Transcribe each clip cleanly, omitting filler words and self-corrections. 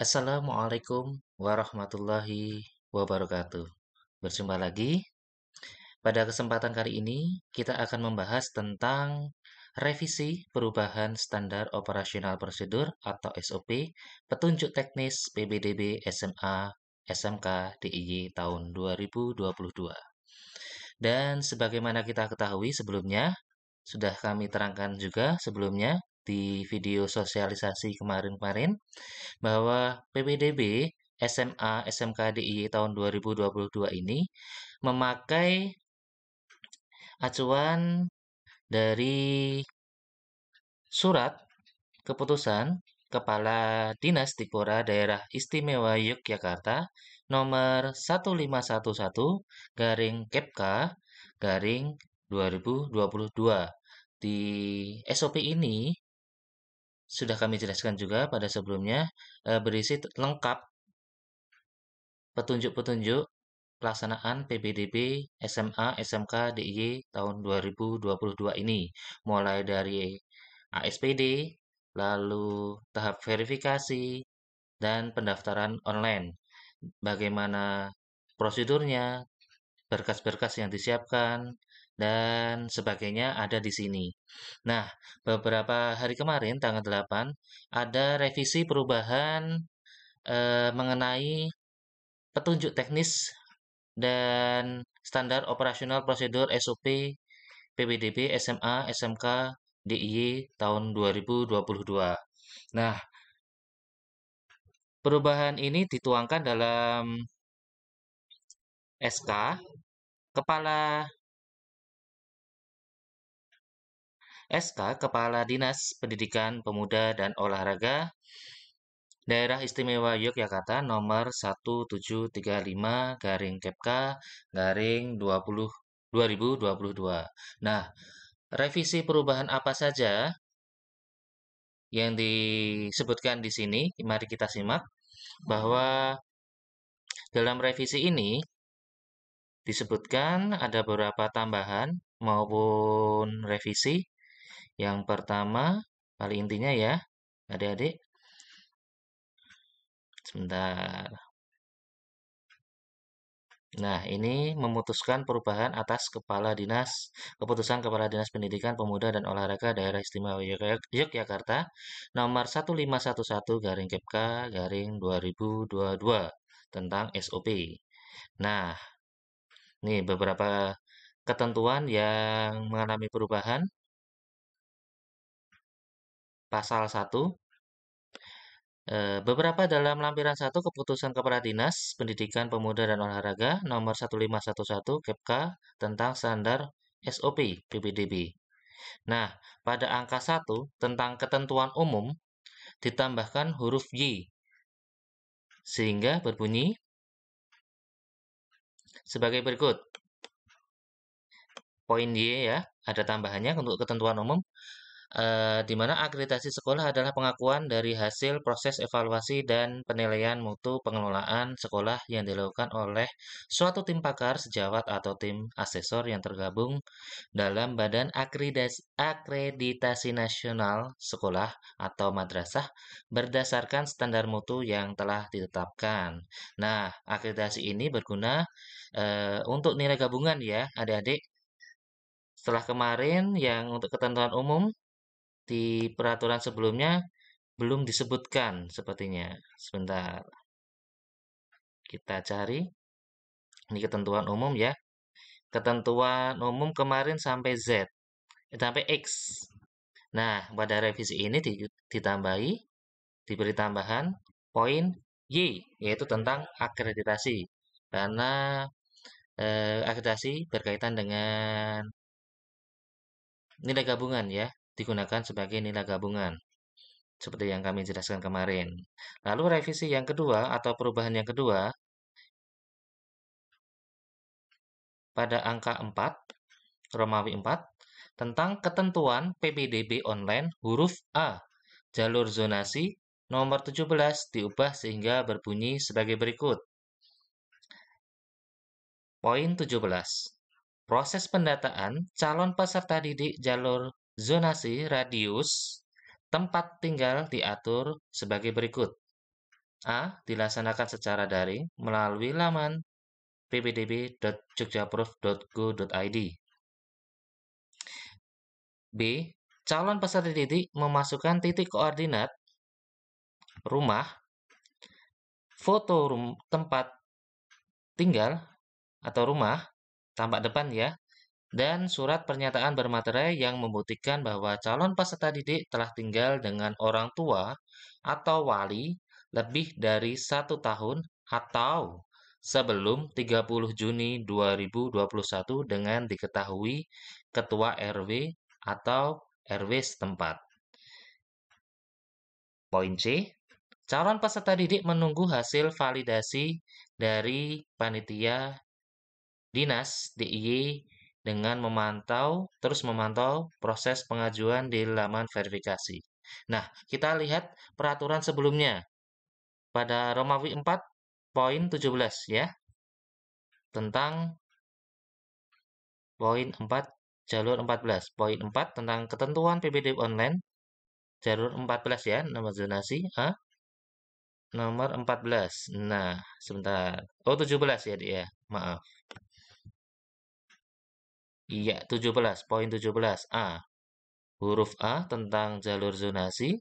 Assalamualaikum warahmatullahi wabarakatuh. Berjumpa lagi. Pada kesempatan kali ini, kita akan membahas tentang revisi perubahan standar operasional prosedur atau SOP, petunjuk teknis PBDB SMA SMK DIY tahun 2022. Dan sebagaimana kita ketahui sebelumnya, sudah kami terangkan juga sebelumnya di video sosialisasi kemarin-kemarin bahwa PPDB SMA SMK DIY tahun 2022 ini memakai acuan dari surat keputusan Kepala Dinas Dikpora Daerah Istimewa Yogyakarta nomor 1511 garing Kepka garing 2022. Di SOP ini sudah kami jelaskan juga pada sebelumnya, berisi lengkap petunjuk-petunjuk pelaksanaan PPDB SMA SMK DIY tahun 2022 ini, mulai dari ASPD, lalu tahap verifikasi, dan pendaftaran online. Bagaimana prosedurnya, berkas-berkas yang disiapkan, dan sebagainya ada di sini. Nah, beberapa hari kemarin, tanggal 8, ada revisi perubahan mengenai petunjuk teknis dan standar operasional prosedur SOP PPDB SMA SMK DIY tahun 2022. Nah, perubahan ini dituangkan dalam SK Kepala Kepala Dinas Pendidikan Pemuda dan Olahraga Daerah Istimewa Yogyakarta nomor 1735 garing Kepka garing 2022. Nah, revisi perubahan apa saja yang disebutkan di sini? Mari kita simak bahwa dalam revisi ini disebutkan ada beberapa tambahan maupun revisi. Yang pertama, paling intinya ya, adik-adik, sebentar. Nah, ini memutuskan perubahan atas keputusan Kepala Dinas Pendidikan Pemuda dan Olahraga Daerah Istimewa Yogyakarta nomor 1511 garing Kepka garing 2022 tentang SOP. Nah, ini beberapa ketentuan yang mengalami perubahan. Pasal 1, beberapa dalam lampiran 1 Keputusan Kepala Dinas Pendidikan Pemuda dan Olahraga nomor 1511 Kepka tentang standar SOP PPDB. Nah, pada angka 1 tentang ketentuan umum ditambahkan huruf Y sehingga berbunyi sebagai berikut. Poin Y ya, ada tambahannya untuk ketentuan umum. Di mana akreditasi sekolah adalah pengakuan dari hasil proses evaluasi dan penilaian mutu pengelolaan sekolah yang dilakukan oleh suatu tim pakar sejawat atau tim asesor yang tergabung dalam Badan Akreditasi Nasional Sekolah atau Madrasah berdasarkan standar mutu yang telah ditetapkan. Nah, akreditasi ini berguna untuk nilai gabungan ya, adik-adik. Setelah kemarin yang untuk ketentuan umum di peraturan sebelumnya belum disebutkan sepertinya. Sebentar. Kita cari. Ini ketentuan umum ya. Ketentuan umum kemarin sampai Z. Sampai X. Nah, pada revisi ini ditambahi, diberi tambahan poin Y, yaitu tentang akreditasi. Karena akreditasi berkaitan dengan nilai gabungan ya, digunakan sebagai nilai gabungan. Seperti yang kami jelaskan kemarin. Lalu revisi yang kedua atau perubahan yang kedua pada angka 4, Romawi 4, tentang ketentuan PPDB online huruf A, jalur zonasi nomor 17 diubah sehingga berbunyi sebagai berikut. Poin 17. Proses pendataan calon peserta didik jalur zonasi radius tempat tinggal diatur sebagai berikut. A. Dilaksanakan secara daring melalui laman ppdb.jogjaproof.go.id. B. Calon peserta didik memasukkan titik koordinat rumah, foto tempat tinggal atau rumah, tampak depan ya, dan surat pernyataan bermaterai yang membuktikan bahwa calon peserta didik telah tinggal dengan orang tua atau wali lebih dari 1 tahun atau sebelum 30 Juni 2021 dengan diketahui Ketua RW atau RW setempat. Poin C. Calon peserta didik menunggu hasil validasi dari panitia dinas DIY dengan terus memantau proses pengajuan di laman verifikasi. Nah, kita lihat peraturan sebelumnya pada Romawi 4 poin 17 ya, tentang poin 4 jalur 14. Poin 4 tentang ketentuan PPDB online jalur 14 ya, nomor zonasi A. Nomor 14. Nah, sebentar. Oh, 17 ya, Dik ya. Maaf. Iya, 17. Poin 17 A. Huruf A tentang jalur zonasi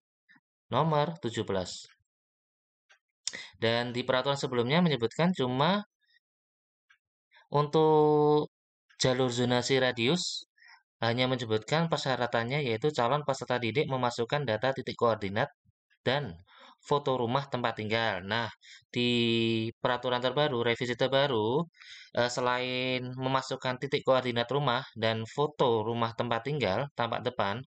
nomor 17. Dan di peraturan sebelumnya menyebutkan cuma untuk jalur zonasi radius hanya menyebutkan persyaratannya yaitu calon peserta didik memasukkan data titik koordinat dan foto rumah tempat tinggal. Nah, di peraturan terbaru, revisi terbaru, selain memasukkan titik koordinat rumah dan foto rumah tempat tinggal tampak depan,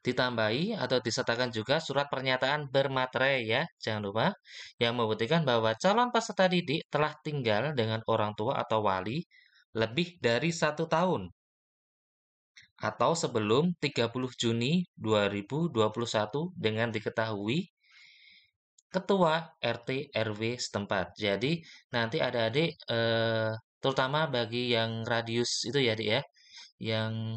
ditambahi atau disertakan juga surat pernyataan bermaterai ya, jangan lupa, yang membuktikan bahwa calon peserta didik telah tinggal dengan orang tua atau wali lebih dari 1 tahun atau sebelum 30 Juni 2021 dengan diketahui Ketua RT RW setempat. Jadi nanti adik-adik terutama bagi yang radius itu ya Dik ya, yang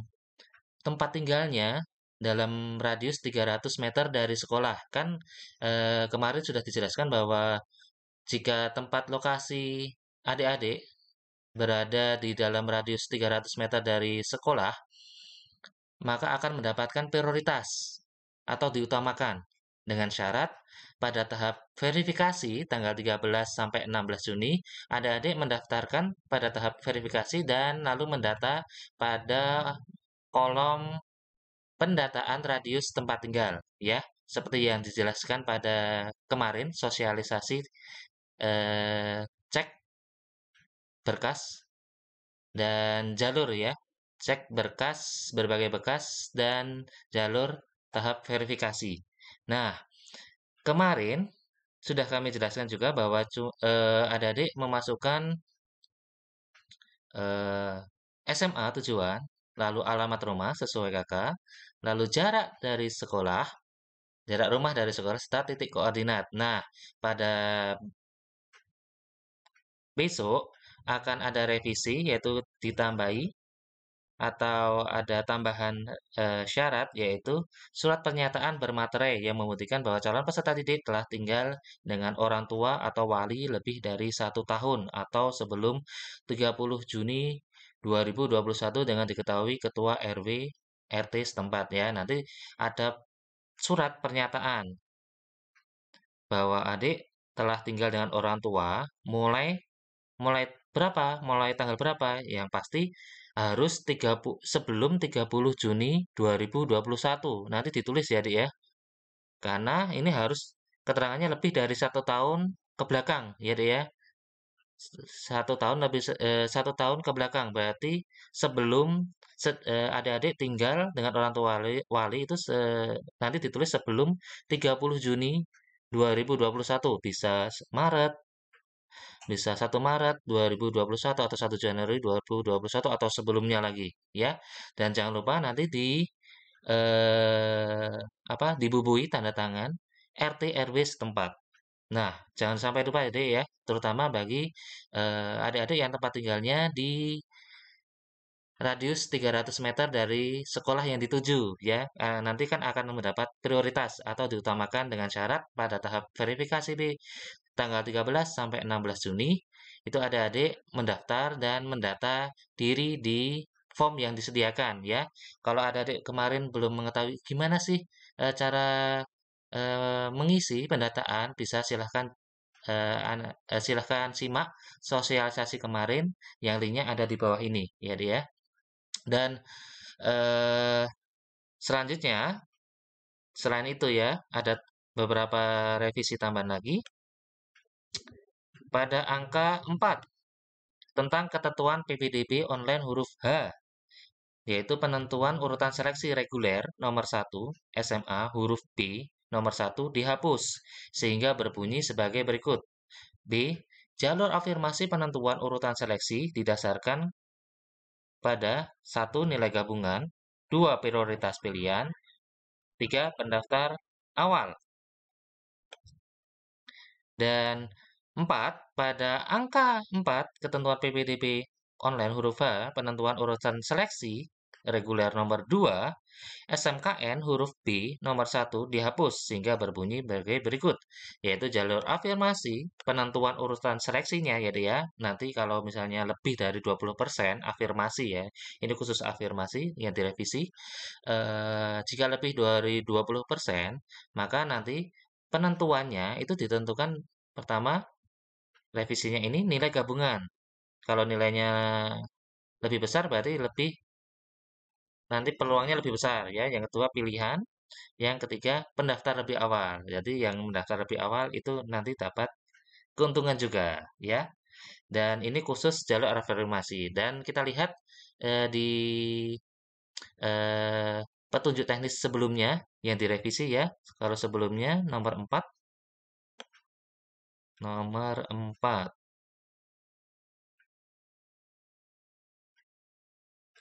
tempat tinggalnya dalam radius 300 meter dari sekolah. Kan kemarin sudah dijelaskan bahwa jika tempat lokasi adik-adik berada di dalam radius 300 meter dari sekolah, maka akan mendapatkan prioritas atau diutamakan dengan syarat pada tahap verifikasi tanggal 13 sampai 16 Juni, adik-adik mendaftarkan pada tahap verifikasi dan lalu mendata pada kolom pendataan radius tempat tinggal, ya. Seperti yang dijelaskan pada kemarin sosialisasi cek berkas dan jalur ya. Cek berkas, berbagai berkas dan jalur tahap verifikasi. Nah, kemarin sudah kami jelaskan juga bahwa adik-adik memasukkan SMA tujuan, lalu alamat rumah sesuai KK, lalu jarak rumah dari sekolah serta titik koordinat. Nah, pada besok akan ada revisi yaitu ditambahi atau ada tambahan syarat yaitu surat pernyataan bermaterai yang membuktikan bahwa calon peserta didik telah tinggal dengan orang tua atau wali lebih dari 1 tahun atau sebelum 30 Juni 2021 dengan diketahui Ketua RW RT setempat ya. Nanti ada surat pernyataan bahwa adik telah tinggal dengan orang tua mulai mulai berapa? Mulai tanggal berapa? Yang pasti harus sebelum 30 Juni 2021. Nanti ditulis ya, Dik ya. Karena ini harus keterangannya lebih dari 1 tahun ke belakang, ya, Dik ya. 1 tahun 1 tahun ke belakang berarti sebelum adik-adik tinggal dengan orang tua wali itu nanti ditulis sebelum 30 Juni 2021 bisa Maret, bisa 1 Maret 2021 atau 1 Januari 2021 atau sebelumnya lagi ya. Dan jangan lupa nanti eh, dibubui tanda tangan RT RW setempat. Nah, jangan sampai lupa ya, Dek, ya, terutama bagi adik-adik yang tempat tinggalnya di radius 300 meter dari sekolah yang dituju ya. Nanti kan akan mendapat prioritas atau diutamakan dengan syarat pada tahap verifikasi di tanggal 13 sampai 16 Juni itu adik-adik mendaftar dan mendata diri di form yang disediakan ya. Kalau adik-adik kemarin belum mengetahui gimana sih cara mengisi pendataan, bisa silahkan simak sosialisasi kemarin yang linknya ada di bawah ini ya dia. Dan eh, selanjutnya, selain itu ya, ada beberapa revisi tambahan lagi pada angka 4 tentang ketentuan PPDB online huruf H, yaitu penentuan urutan seleksi reguler nomor 1 SMA huruf B nomor 1 dihapus, sehingga berbunyi sebagai berikut. B. Jalur afirmasi penentuan urutan seleksi didasarkan pada 1. Nilai gabungan, 2. Prioritas pilihan, 3. Pendaftar awal. Dan 4. Pada angka 4, ketentuan PPDB online huruf H, penentuan urutan seleksi reguler nomor 2, SMKN huruf B nomor 1 dihapus sehingga berbunyi sebagai berikut, yaitu jalur afirmasi penentuan urutan seleksinya ya dia. Nanti kalau misalnya lebih dari 20% afirmasi ya, ini khusus afirmasi yang direvisi. Jika lebih dari 20%, maka nanti penentuannya itu ditentukan pertama revisinya ini nilai gabungan. Kalau nilainya lebih besar berarti lebih nanti peluangnya lebih besar ya. Yang kedua pilihan, yang ketiga pendaftar lebih awal. Jadi yang mendaftar lebih awal itu nanti dapat keuntungan juga ya. Dan ini khusus jalur afirmasi dan kita lihat di eh, petunjuk teknis sebelumnya yang direvisi ya. Kalau sebelumnya nomor 4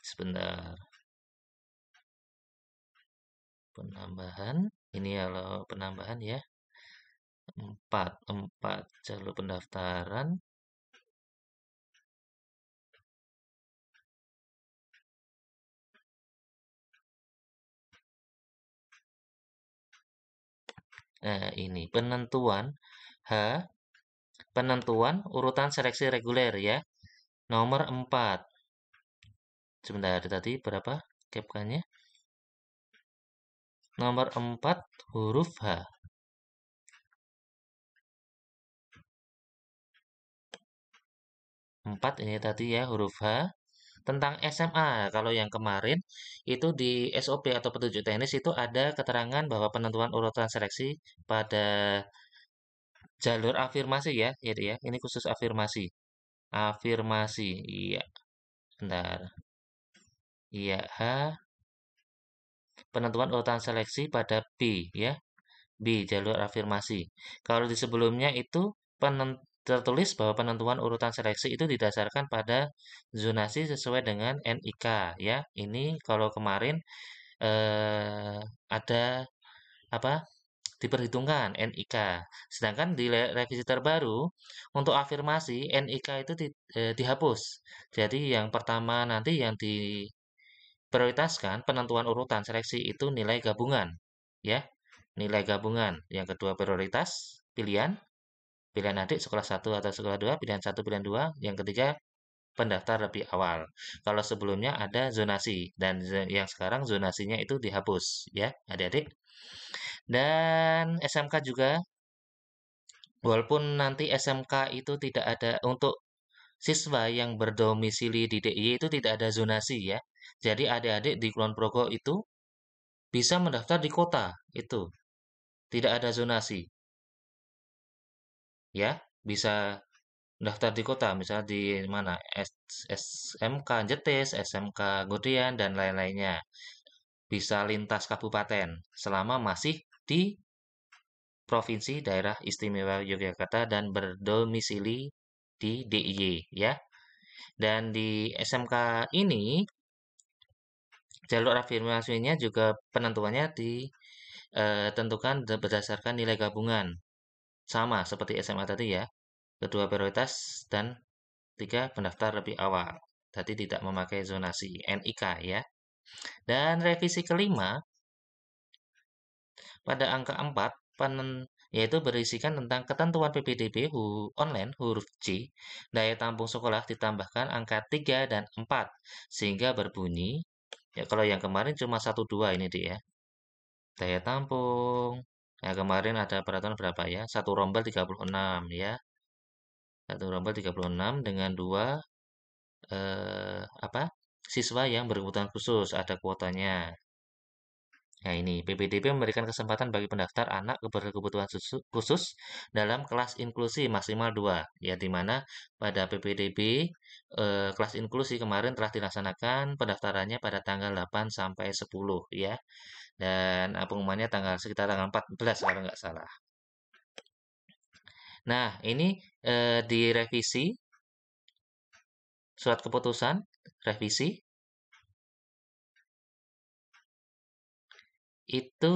sebentar, penambahan ini kalau penambahan ya, 4 jalur pendaftaran. Nah, ini H penentuan urutan seleksi reguler ya. Nomor 4. Sebentar tadi berapa capkannya? Nomor 4 huruf H. 4 ini tadi ya huruf H tentang SMA. Kalau yang kemarin itu di SOP atau petunjuk teknis itu ada keterangan bahwa penentuan urutan seleksi pada jalur afirmasi ya, ya. Ini khusus afirmasi. Afirmasi. Iya, bentar. Iya, H penentuan urutan seleksi pada B ya. B jalur afirmasi. Kalau di sebelumnya itu tertulis bahwa penentuan urutan seleksi itu didasarkan pada zonasi sesuai dengan NIK ya. Ini kalau kemarin ada apa? Diperhitungkan NIK. Sedangkan di revisi terbaru untuk afirmasi NIK itu dihapus. Jadi yang pertama nanti yang diprioritaskan penentuan urutan seleksi itu nilai gabungan ya. Nilai gabungan. Yang kedua prioritas pilihan, pilihan adik sekolah 1 atau sekolah 2, pilihan 1, pilihan 2. Yang ketiga pendaftar lebih awal. Kalau sebelumnya ada zonasi dan yang sekarang zonasinya itu dihapus ya, adik-adik. Dan SMK juga, walaupun nanti SMK itu tidak ada untuk siswa yang berdomisili di DIY itu tidak ada zonasi ya. Jadi adik-adik di Kulon Progo itu bisa mendaftar di kota itu, tidak ada zonasi ya. Bisa daftar di kota, misalnya di mana SMK Jetis, SMK Godean dan lain-lainnya. Bisa lintas kabupaten selama masih di Provinsi Daerah Istimewa Yogyakarta dan berdomisili di DIY ya. Dan di SMK ini jalur afirmasinya juga penentuannya ditentukan berdasarkan nilai gabungan. Sama seperti SMA tadi ya. Kedua prioritas dan 3 pendaftar lebih awal. Tadi tidak memakai zonasi NIK ya. Dan revisi kelima pada angka 4 yaitu berisikan tentang ketentuan PPDB online huruf C, daya tampung sekolah ditambahkan angka 3 dan 4 sehingga berbunyi ya kalau yang kemarin cuma 1 2 ini dia. Daya tampung. Nah, kemarin ada peraturan berapa ya? Satu rombel 36 ya. Satu rombel 36 dengan dua apa? Siswa yang berkebutuhan khusus, ada kuotanya. Nah, ini PPDB memberikan kesempatan bagi pendaftar anak berkebutuhan khusus dalam kelas inklusi maksimal 2. Ya, di mana pada PPDB kelas inklusi kemarin telah dilaksanakan pendaftarannya pada tanggal 8 sampai 10 ya. Dan pengumumannya sekitar tanggal 14 kalau nggak salah. Nah, ini direvisi surat keputusan revisi itu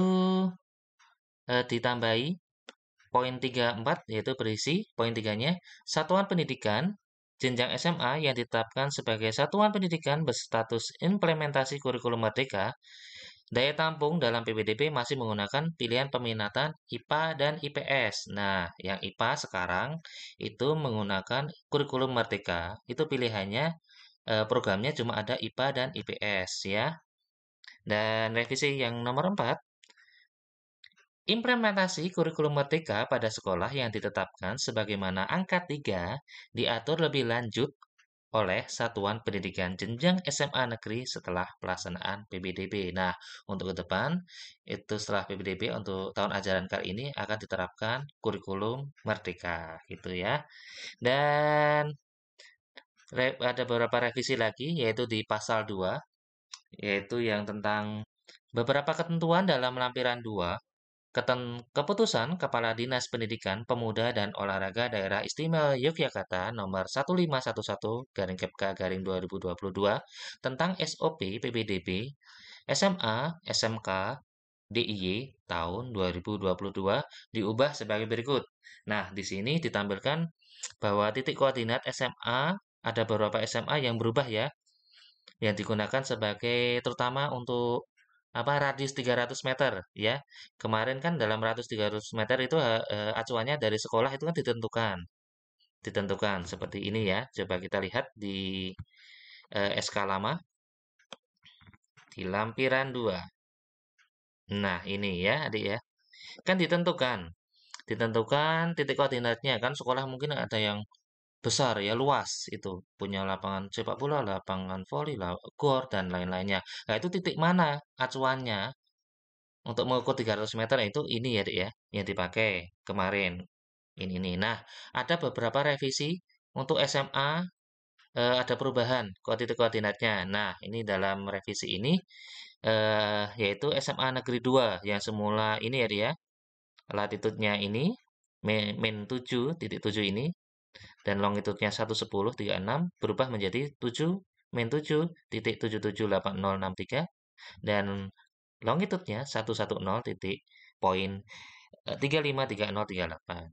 ditambahi poin 34 yaitu berisi poin 3-nya satuan pendidikan jenjang SMA yang ditetapkan sebagai satuan pendidikan berstatus implementasi kurikulum merdeka. Daya tampung dalam PPDB masih menggunakan pilihan peminatan IPA dan IPS. Nah, yang IPA sekarang itu menggunakan kurikulum merdeka. Itu pilihannya programnya cuma ada IPA dan IPS ya. Dan revisi yang nomor 4, implementasi kurikulum merdeka pada sekolah yang ditetapkan sebagaimana angka 3 diatur lebih lanjut oleh Satuan Pendidikan Jenjang SMA Negeri setelah pelaksanaan PPDB. Nah, untuk ke depan, itu setelah PPDB untuk tahun ajaran kali ini akan diterapkan kurikulum merdeka, gitu ya. Dan ada beberapa revisi lagi, yaitu di pasal 2, yaitu yang tentang beberapa ketentuan dalam lampiran 2 Keputusan Kepala Dinas Pendidikan Pemuda dan Olahraga Daerah Istimewa Yogyakarta nomor 1511 garing Kepka garing 2022 tentang SOP PPDB SMA SMK DIY tahun 2022 diubah sebagai berikut. Nah, di sini ditampilkan bahwa titik koordinat SMA ada beberapa SMA yang berubah ya, yang digunakan sebagai terutama untuk apa radius 300 meter ya. Kemarin kan dalam radius 300 meter itu acuannya dari sekolah itu kan ditentukan seperti ini ya. Coba kita lihat di SK lama di lampiran 2. Nah, ini ya Adik ya. Kan ditentukan titik koordinatnya kan sekolah mungkin ada yang besar ya, luas itu, punya lapangan sepak bola, lapangan voli, gor dan lain-lainnya. Nah, itu titik mana acuannya untuk mengukur 300 meter itu ini ya, Dik ya, yang dipakai kemarin. Ini nih. Nah, ada beberapa revisi untuk SMA ada perubahan titik koordinatnya. Nah, ini dalam revisi ini yaitu SMA Negeri 2 yang semula ini ya, Dik ya. Latitudenya ini min 7,7 ini dan longitudenya 110,36 berubah menjadi 7,7,778063 dan longitudenya 110 titik poin 353038.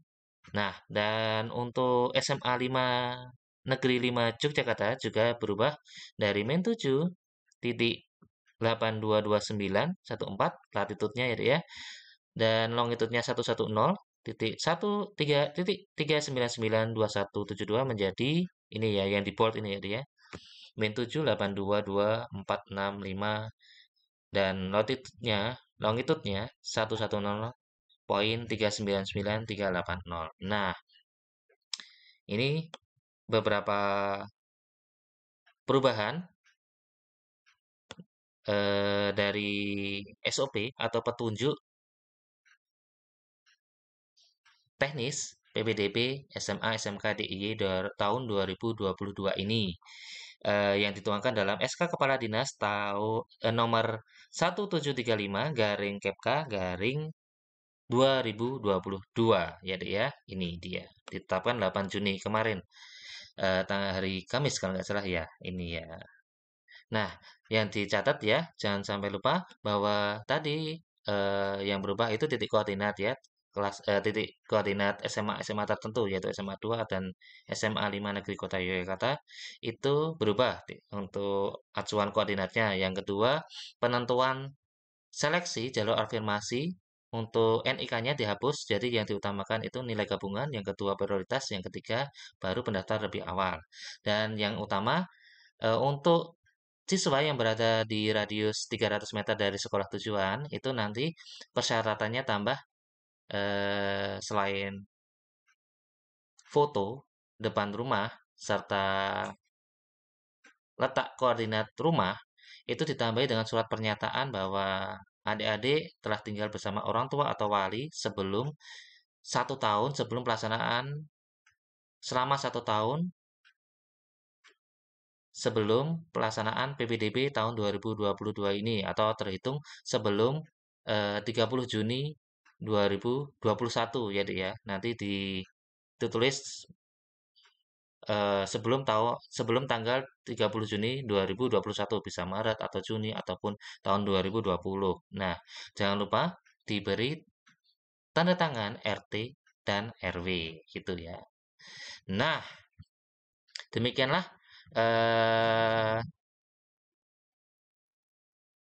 Nah, dan untuk SMA 5 Negeri 5 Yogyakarta juga berubah dari min 7 titik 822914 latitudenya ya, dan longitudenya 110 titik 1,3,3992172 menjadi ini ya yang di bold ini ya dia min 7822465 dan longitudenya 110,399,380. Nah, ini beberapa perubahan dari SOP atau petunjuk teknis PPDB SMA SMK DIY tahun 2022 ini yang dituangkan dalam SK Kepala Dinas nomor 1735 garing Kepka garing 2022 ya Dek ya. Ini dia ditetapkan 8 Juni kemarin tanggal hari Kamis kalau nggak salah ya. Ini ya. Nah, yang dicatat ya, jangan sampai lupa bahwa tadi yang berubah itu titik koordinat ya. titik koordinat SMA tertentu yaitu SMA 2 dan SMA 5 Negeri Kota Yogyakarta itu berubah untuk acuan koordinatnya. Yang kedua, penentuan seleksi jalur afirmasi untuk NIK-nya dihapus, jadi yang diutamakan itu nilai gabungan, yang kedua prioritas, yang ketiga baru pendaftar lebih awal. Dan yang utama untuk siswa yang berada di radius 300 meter dari sekolah tujuan itu nanti persyaratannya tambah selain foto depan rumah serta letak koordinat rumah itu ditambahi dengan surat pernyataan bahwa adik-adik telah tinggal bersama orang tua atau wali sebelum 1 tahun sebelum pelaksanaan selama 1 tahun sebelum pelaksanaan PPDB tahun 2022 ini atau terhitung sebelum 30 Juni 2021 ya Dik ya. Nanti ditulis sebelum tanggal 30 Juni 2021 bisa Maret atau Juni ataupun tahun 2020. Nah, jangan lupa diberi tanda tangan RT dan RW gitu ya. Nah, demikianlah eh,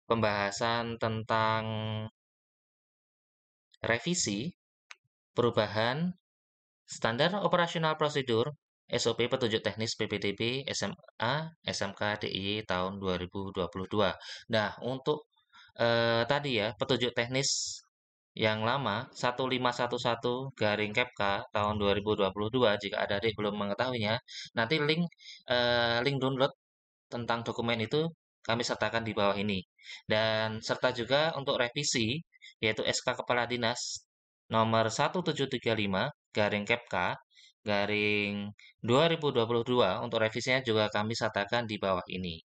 pembahasan tentang revisi perubahan standar operasional prosedur SOP petunjuk teknis PPDB SMA SMK DIY tahun 2022. Nah, untuk tadi ya petunjuk teknis yang lama 1511 garing Kepka tahun 2022 jika ada adik belum mengetahuinya, nanti link download tentang dokumen itu kami sertakan di bawah ini. Dan serta juga untuk revisi, yaitu SK Kepala Dinas nomor 1735 garing Kepka garing 2022 untuk revisinya juga kami sertakan di bawah ini.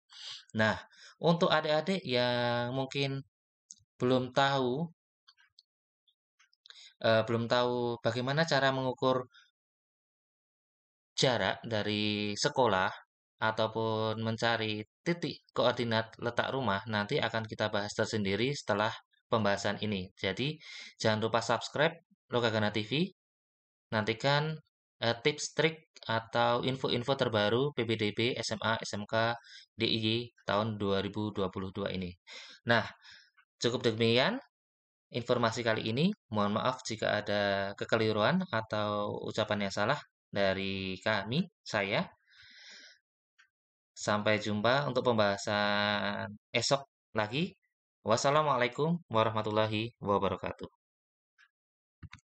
Nah, untuk adik-adik yang mungkin belum tahu belum tahu bagaimana cara mengukur jarak dari sekolah ataupun mencari titik koordinat letak rumah nanti akan kita bahas tersendiri setelah pembahasan ini. Jadi, jangan lupa subscribe Lokagana TV. Nantikan tips, trik, atau info-info terbaru PPDB SMA SMK DIY tahun 2022 ini. Nah, cukup demikian informasi kali ini. Mohon maaf jika ada kekeliruan atau ucapan yang salah dari saya. Sampai jumpa untuk pembahasan esok lagi. Wassalamualaikum warahmatullahi wabarakatuh.